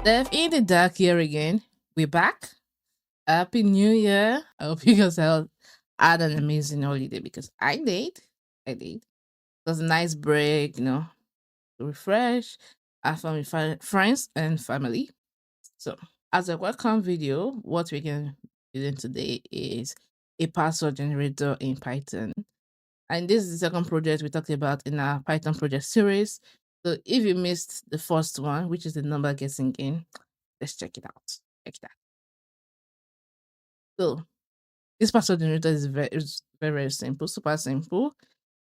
Def in the dark here again. We're back. Happy New Year. I hope you guys had an amazing holiday because I did. I did. It was a nice break, to refresh, have fun with friends and family. So, as a welcome video, what we're going to be doing today is a password generator in Python. And this is the second project we talked about in our Python project series. So, if you missed the first one, which is the number guessing game, let's check it out. Check it out. So this password generator is very, very simple, super simple,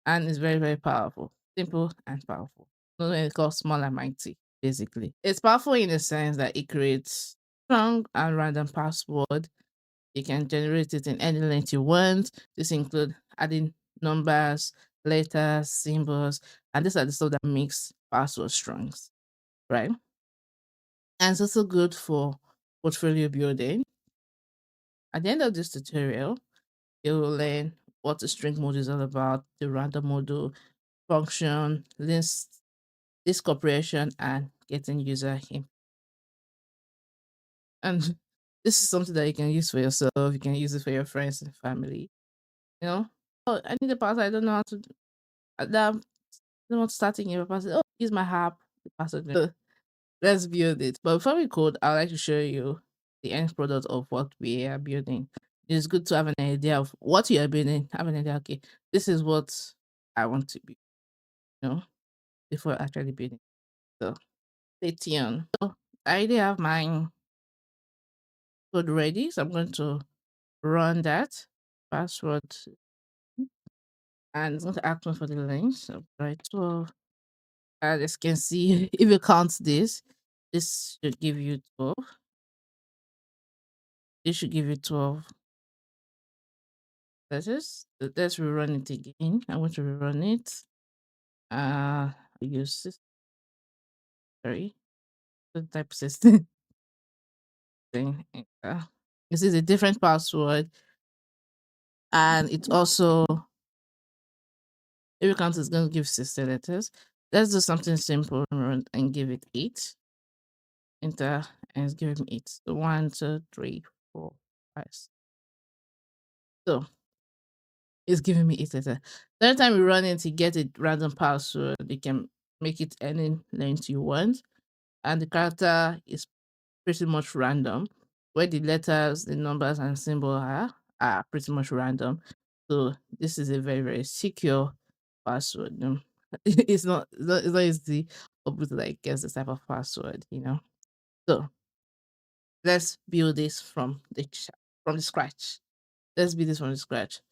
and it's very, very powerful. Simple and powerful. No, it's called small and mighty, basically. It's powerful in the sense that it creates strong and random password. You can generate it in any length you want. This include adding numbers, letters, symbols, and these are the stuff that makes password strong, right? And it's also good for portfolio building. At the end of this tutorial, you will learn what the string mode is all about, the random module, function, list comprehension, and getting user in. And this is something that you can use for yourself. You can use it for your friends and family. Oh, I need a password. I don't know how to do that. I don't know what starting your password. Oh, use my app. The password. So let's build it. But before we code, I'd like to show you the end product of what we are building. It's good to have an idea of what you are building. Have an idea. Okay, this is what I want to be. You know, before actually building. So stay tuned. So I already have my code ready, so I'm going to run that password, and it's going to ask me for the length. So right 12. As you can see, if you count this should give you 12. This should give you 12 letters. So let's rerun it again. I want to rerun it. Use this. Sorry, the type system thing. This is a different password, and it's also every count is going to give 60 letters. Let's do something simple and give it 8. Enter, and it's giving me 8. So 1, 2, 3, 4, 5. So it's giving me 8 letters. The every time you run it to get a random password, you can make it any length you want. And the character is pretty much random. Where the letters, the numbers, and symbol are pretty much random. So this is a very, very secure password. It's not easy to like guess the type of password. So let's build this from the scratch. Let's build this from the scratch.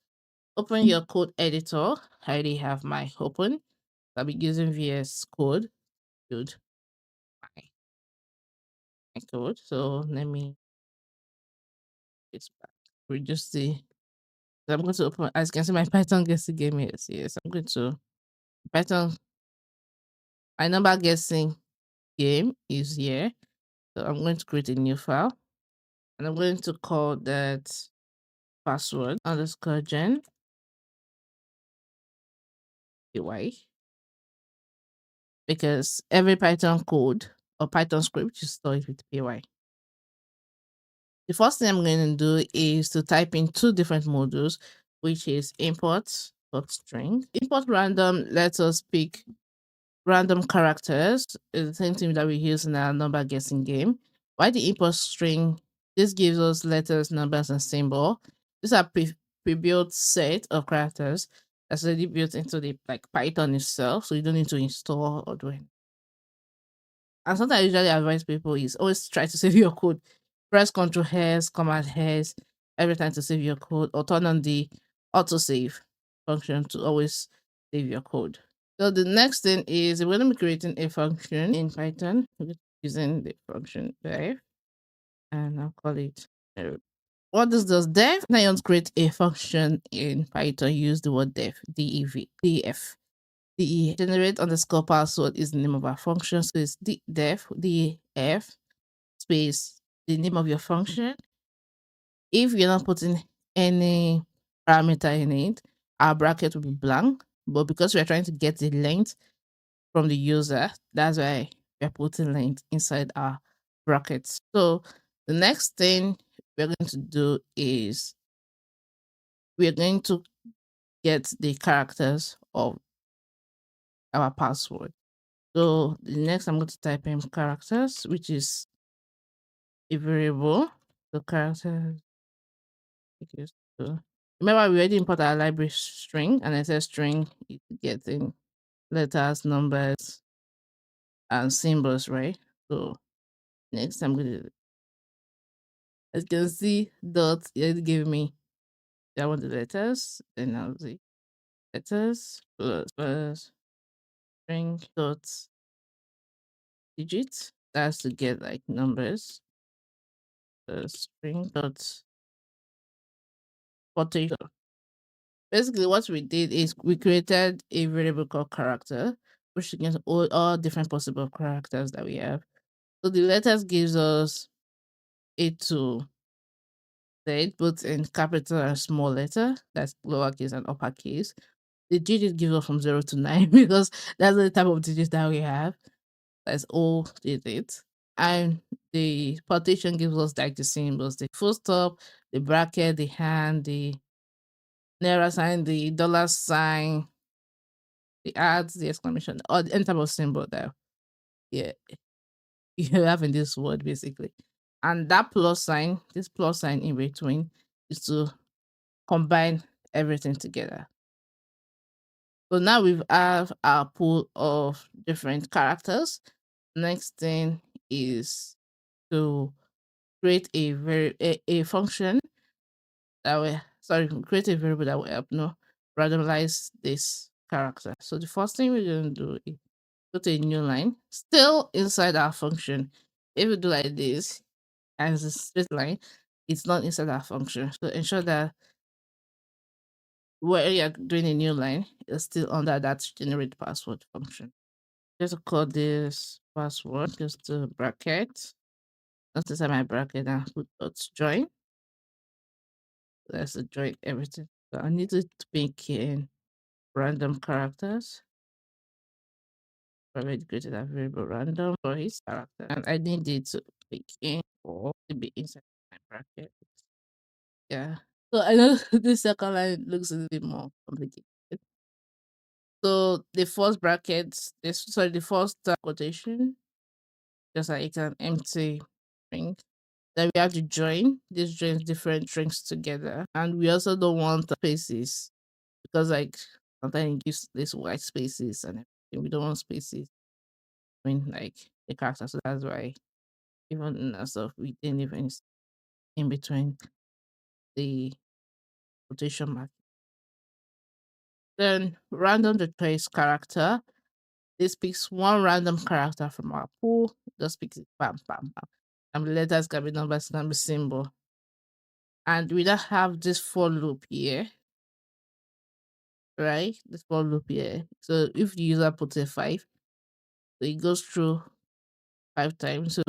Open your code editor. I already have my open. I'll be using VS Code build my code. So let me it's back. Reduce the I'm going to open, as you can see, my Python guessing game is yes. I'm going to Python. My number guessing game is here. So I'm going to create a new file, and I'm going to call that password underscore gen py, because every Python code or Python script you store it with py. The first thing I'm going to do is to type in two different modules, which is import string. Import random lets us pick random characters, is the same thing that we use in our number guessing game. Why the import string? This gives us letters, numbers, and symbol. These are pre-built set of characters that's already built into the Python itself, so you don't need to install or do anything. And something I usually advise people is always try to save your code. Press Ctrl S, Command S every time to save your code, or turn on the autosave function to always save your code. So the next thing is we're going to be creating a function in Python using the function def, and I'll call it def. What does def? Now you want to create a function in Python, use the word def, def. The generate underscore password is the name of our function. So it's def space the name of your function. If you're not putting any parameter in it, our bracket will be blank. But because we're trying to get the length from the user, that's why we're putting length inside our brackets. So the next thing we're going to do is we're going to get the characters of our password. So the next I'm going to type in characters, which is a variable. The characters. Okay, so remember we already import our library string, and it says string is getting letters, numbers, and symbols, right? So next I'm gonna, as you can see, dot it give me I want the letters, then I'll see letters plus string dot digits. That's to get like numbers. String dot quotation. Basically, what we did is we created a variable called character, which against all different possible characters that we have. So the letters gives us A to Z, both in capital and small letter, that's lowercase and uppercase. The digit gives us from 0 to 9 because that's the type of digits that we have. That's all digits. And the partition gives us like the symbols, the full stop, the bracket, the hand, the naira sign, the dollar sign, the ads, the exclamation, or any type of symbol that yeah you have in this word basically. And that plus sign, this plus sign in between, is to combine everything together. So now we have our pool of different characters. Next thing is to create a function that will create a variable that will help randomize this character. So the first thing we're going to do is put a new line still inside our function. If we do like this as a straight line, it's not inside our function. So ensure that where you're doing a new line is still under that generate password function. Just call this password, just to bracket. Not inside my bracket and put dot join. Let's join everything. So I need to make in random characters. I already created a variable random for his character, and I need it to pick in or to be inside my bracket. Yeah. So I know this second line looks a little bit more complicated. So the first bracket, the first quotation, just like an empty string. Then we have to join. This joins different strings together, and we also don't want spaces because like sometimes it gives this white spaces and everything. We don't want spaces between like the characters. So that's why even in our stuff we didn't even in between the quotation mark. Then random the choice character. This picks one random character from our pool. Just picks it, bam, bam, bam. And the letters can be numbers, can be symbol. And we don't have this for loop here, right? This for loop here. So if the user puts a 5, so it goes through 5 times. So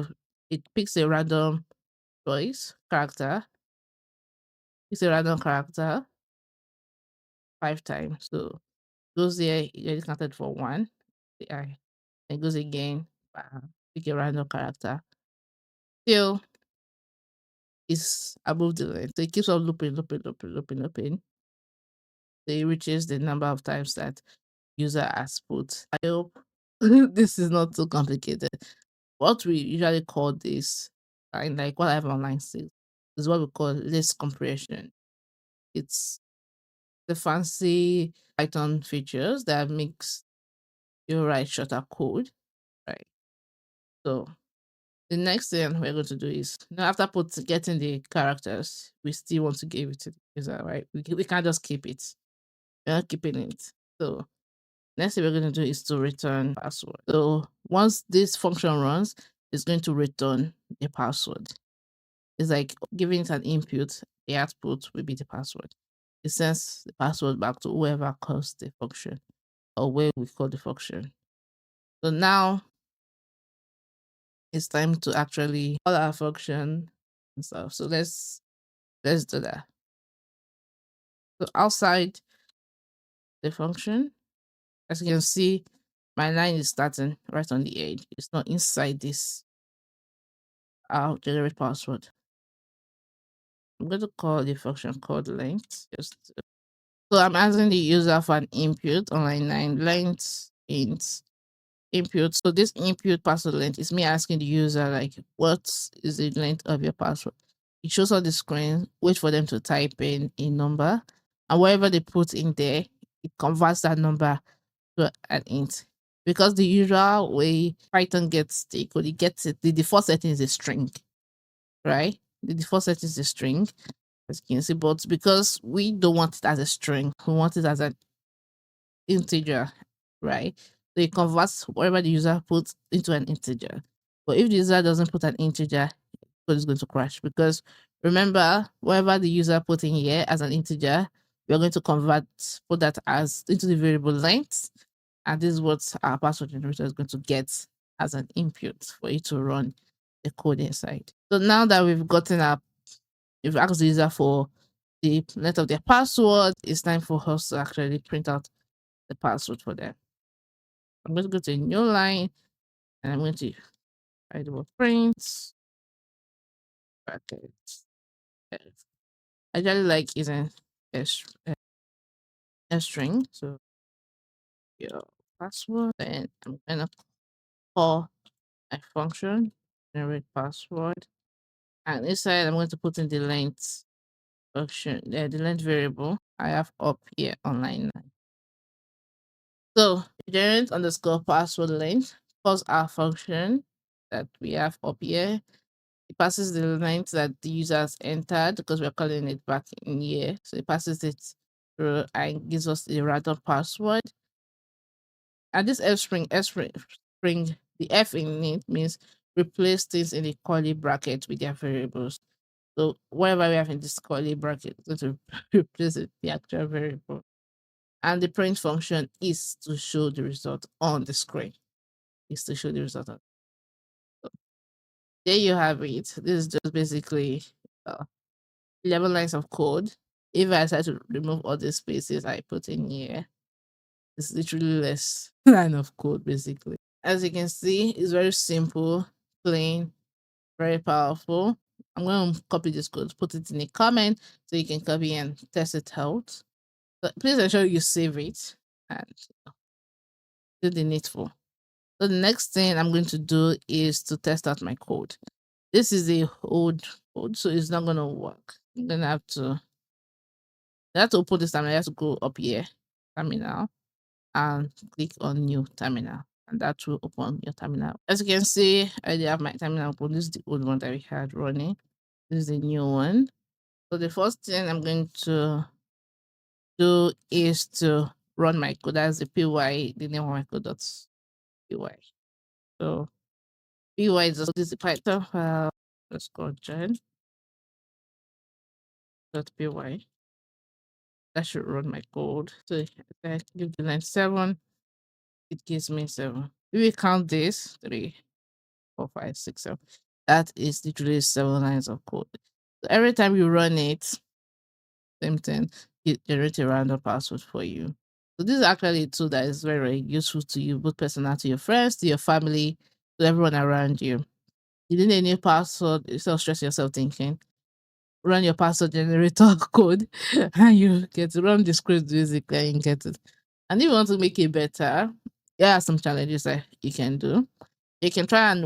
it picks a random choice character. It's a random character 5 times. So goes there, it gets counted for 1. The I. It goes again. Pick a random character. Still is above the line. So it keeps on looping, looping, looping, looping, looping. So it reaches the number of times that user has put. I hope this is not too complicated. What we usually call this, and like what I have online says, is what we call list comprehension. It's the fancy Python features that makes you write shorter code, right? So the next thing we're going to do is after getting the characters, we still want to give it to the user, right? We can't just keep it. We're not keeping it. So next thing we're going to do is to return password. So once this function runs, it's going to return the password. It's like giving it an input, the output will be the password. It sends the password back to whoever calls the function or where we call the function. So now it's time to actually call our function and stuff. So let's do that. So outside the function, as you can see, my line is starting right on the edge. It's not inside this I'll generate password. I'm going to call the function called length. So I'm asking the user for an input on line 9, length int input. So this input password length is me asking the user like, what is the length of your password? It shows on the screen, wait for them to type in a number, and whatever they put in there, it converts that number to an int. Because the usual way Python gets the code, it gets it, the default setting is a string, right? The default setting is a string, as you can see, but because we don't want it as a string, we want it as an integer, right? So it converts whatever the user puts into an integer. But if the user doesn't put an integer, code is going to crash because remember, whatever the user put in here as an integer, we're going to put that as into the variable length, and this is what our password generator is going to get as an input for it to run the code inside. So now that we've asked the user for the length of their password, it's time for us to actually print out the password for them. I'm going to go to a new line and I'm going to write the word print brackets. I really like using a string. So your password, and I'm gonna call a function, generate password, and inside I'm going to put in the length function, the length variable I have up here on line 9. So generate underscore password length plus our function that we have up here. It passes the length that the user has entered because we're calling it back in here. So it passes it through and gives us the random password. And this F string, the F in it means replace things in the curly bracket with their variables. So whatever we have in this curly bracket, it's going to replace it, the actual variable. And the print function is to show the result on the screen. Is to show the result on. So there you have it. This is just basically uh, 11 lines of code. If I decide to remove all the spaces I put in here, it's literally less line of code basically. As you can see, it's very simple, plain, very powerful. I'm going to copy this code, put it in a comment so you can copy and test it out. But please ensure you save it and do the needful. So the next thing I'm going to do is to test out my code. This is the old code, so it's not going to work. I'm going to open this terminal. I have to go up here, terminal, and click on new terminal, and that will open your terminal. As you can see, I already have my terminal open. This is the old one that we had running. This is the new one. So the first thing I'm going to do is to run my code. That's the py, the name of my code. That's py. So py is just this Python file. Let's go gen .py. That should run my code. So if I give the line 7, it gives me 7. We will count this 3, 4, 5, 6, 7. That is literally 7 lines of code. So every time you run it, same thing, it generates a random password for you. So this is actually a tool that is very, very useful to you, both personal, to your friends, to your family, to everyone around you. You need a new password, instead of stressing yourself thinking, run your password generator code and you get to run the script basically and get it. And if you want to make it better, there are some challenges that you can do. You can try and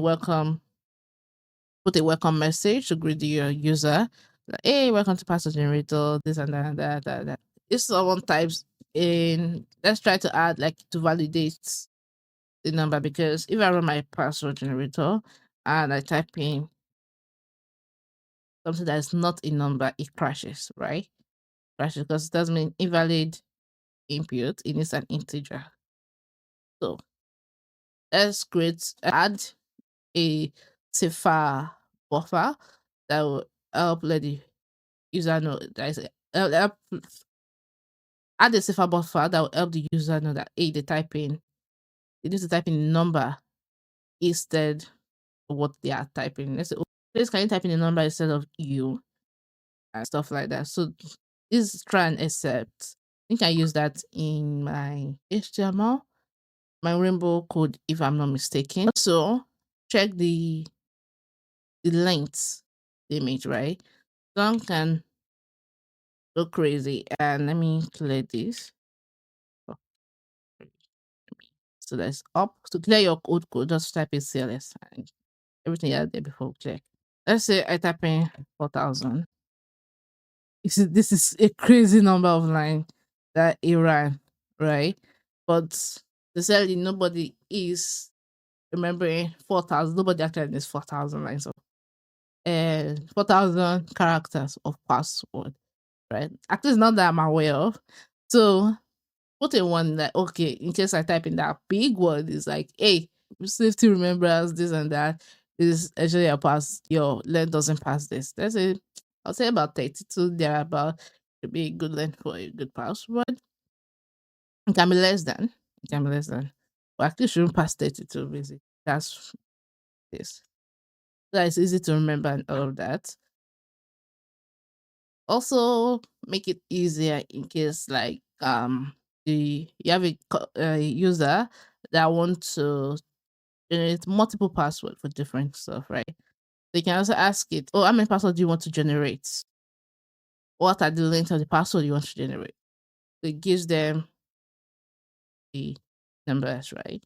put a welcome message to greet your user. Like, hey, welcome to password generator, this and that and that. If someone types in, let's try to add like to validate the number, because if I run my password generator and I type in something that is not a number, it crashes, right? Crashes because it doesn't mean invalid input, it needs an integer. So let's add a cipher buffer that will help let the user know that is add a cipher buffer that will help the user know that they need to type in number instead of what they are typing. Let's say, oh, please can you type in a number instead of you and stuff like that. So this is try and accept. I think I use that in my HTML, my rainbow code, if I'm not mistaken. So check the the length the image, right? Some can go crazy. And let me clear this. Oh, so that's up. To clear your code, just type in CLS and everything out there before we clear. Let's say I type in 4,000. This is a crazy number of lines that it ran, right? But necessarily nobody is remembering 4,000. Nobody actually needs 4,000 lines of 4,000 characters of password, right? Actually, it's not that I'm aware of. So put in one that, okay, in case I type in that big word, is like, hey, safety remembers this and that. This is actually a pass. Your length doesn't pass this. That's it. I'll say about 32 there about to be a good length for a good password. It can be less than. It can be less than. But actually shouldn't pass 32 basically. That's this. So it's easy to remember and all of that. Also make it easier in case like you have a user that wants to generate multiple passwords for different stuff, right? They can also ask it, oh, how many passwords do you want to generate? What are the length of the password you want to generate? So it gives them the numbers, right?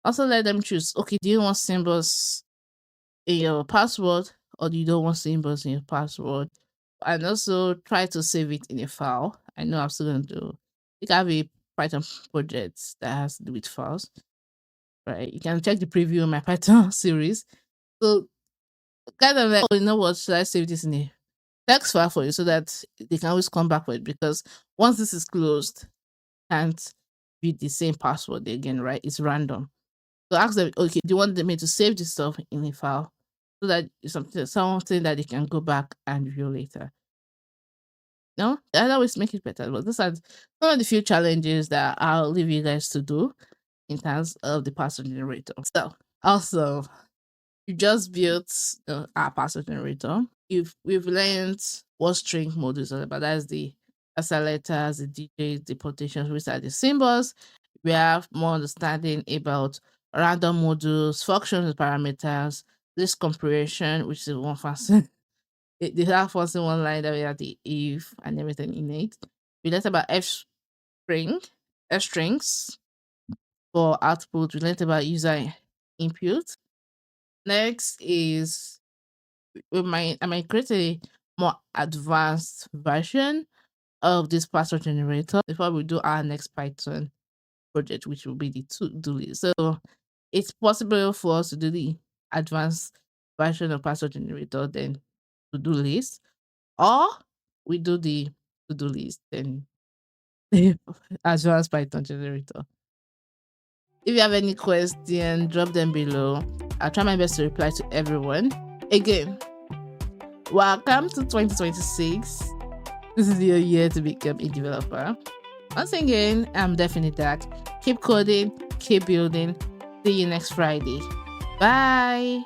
Also let them choose, okay, do you want symbols in your password or do you don't want symbols in your password? And also try to save it in a file. I know I'm still gonna do. You can have a Python project that has to do with files, right? You can check the preview of my Python series. So kind of like, oh, you know what? Should I save this in a text file for you so that they can always come back with it? Because once this is closed, can't be the same password again, right? It's random. So ask them, okay, do you want me to save this stuff in a file so that it's something that they can go back and review later? No, that always make it better. But these are some of the few challenges that I'll leave you guys to do in terms of the password generator. So also, you just built our password generator. We've learned what string mode is all about. That's the accelerators, the DJs, the potentials, which are the symbols. We have more understanding about random modules, functions, and parameters, this comprehension, which is one fancy. They have also one line that we have the if and everything in it. We learned about F strings for output. We learned about user input. Next is I might create a more advanced version of this password generator before we do our next Python project, which will be the to-do list. So it's possible for us to do the advanced version of password generator, then to-do list, or we do the to-do list, then the advanced Python generator. If you have any question, drop them below. I'll try my best to reply to everyone. Again, welcome to 2026. This is your year to become a developer. Once again, I'm definitely that. Keep coding, keep building. See you next Friday. Bye.